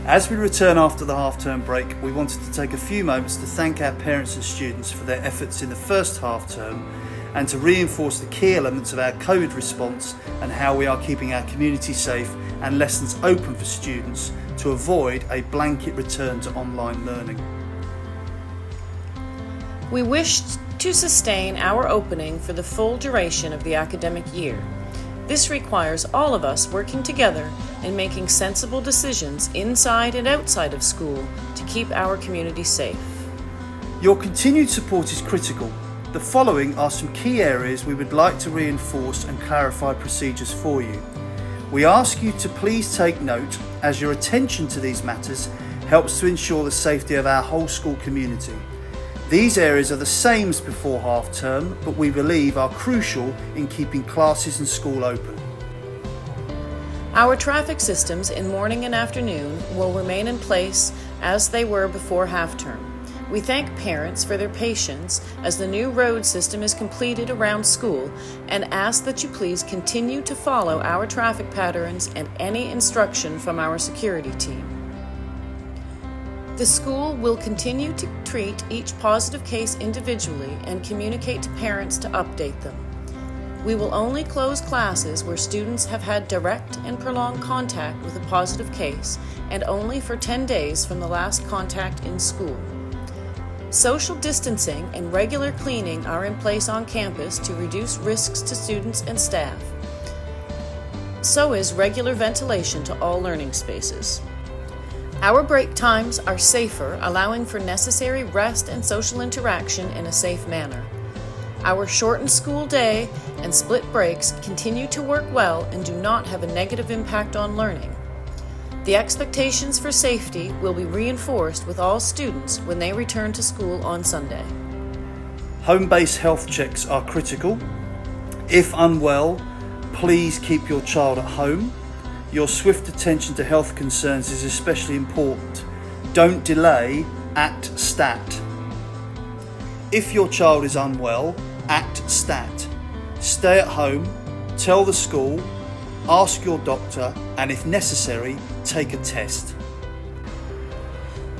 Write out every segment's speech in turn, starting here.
As we return after the half-term break, we wanted to take a few moments to thank our parents and students for their efforts in the first half-term and to reinforce the key elements of our COVID response and how we are keeping our community safe and lessons open for students to avoid a blanket return to online learning. We wished to sustain our opening for the full duration of the academic year. This requires all of us working together and making sensible decisions inside and outside of school to keep our community safe. Your continued support is critical. The following are some key areas we would like to reinforce and clarify procedures for you. We ask you to please take note, as your attention to these matters helps to ensure the safety of our whole school community. These areas are the same as before half term, but we believe are crucial in keeping classes and school open. Our traffic systems in morning and afternoon will remain in place as they were before half term. We thank parents for their patience as the new road system is completed around school and ask that you please continue to follow our traffic patterns and any instruction from our security team. The school will continue to treat each positive case individually and communicate to parents to update them. We will only close classes where students have had direct and prolonged contact with a positive case and only for 10 days from the last contact in school. Social distancing and regular cleaning are in place on campus to reduce risks to students and staff. So is regular ventilation to all learning spaces. Our break times are safer, allowing for necessary rest and social interaction in a safe manner. Our shortened school day and split breaks continue to work well and do not have a negative impact on learning. The expectations for safety will be reinforced with all students when they return to school on Sunday. Home-based health checks are critical. If unwell, please keep your child at home. Your swift attention to health concerns is especially important. Don't delay, act stat. If your child is unwell, act stat. Stay at home, tell the school, ask your doctor, and if necessary, take a test.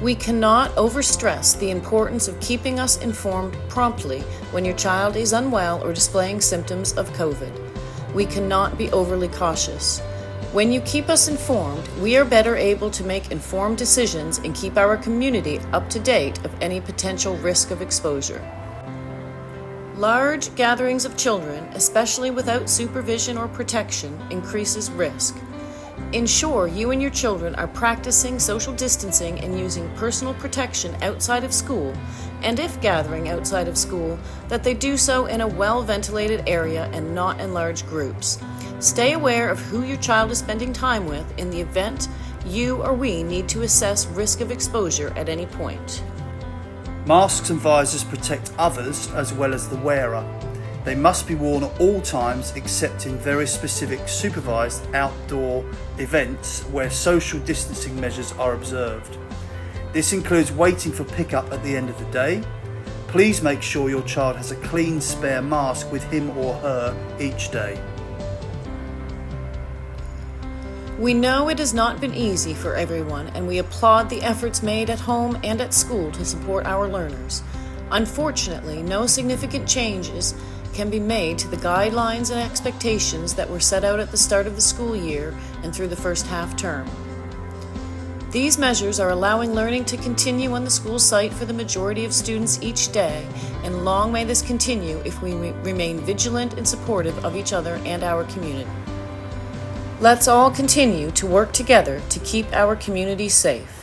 We cannot overstress the importance of keeping us informed promptly when your child is unwell or displaying symptoms of COVID. We cannot be overly cautious. When you keep us informed, we are better able to make informed decisions and keep our community up to date of any potential risk of exposure. Large gatherings of children, especially without supervision or protection, increases risk. Ensure you and your children are practicing social distancing and using personal protection outside of school, and if gathering outside of school, that they do so in a well-ventilated area and not in large groups. Stay aware of who your child is spending time with in the event you or we need to assess risk of exposure at any point. Masks and visors protect others as well as the wearer. They must be worn at all times except in very specific supervised outdoor events where social distancing measures are observed. This includes waiting for pickup at the end of the day. Please make sure your child has a clean spare mask with him or her each day. We know it has not been easy for everyone, and we applaud the efforts made at home and at school to support our learners. Unfortunately, no significant changes can be made to the guidelines and expectations that were set out at the start of the school year and through the first half term. These measures are allowing learning to continue on the school site for the majority of students each day, and long may this continue if we remain vigilant and supportive of each other and our community. Let's all continue to work together to keep our community safe.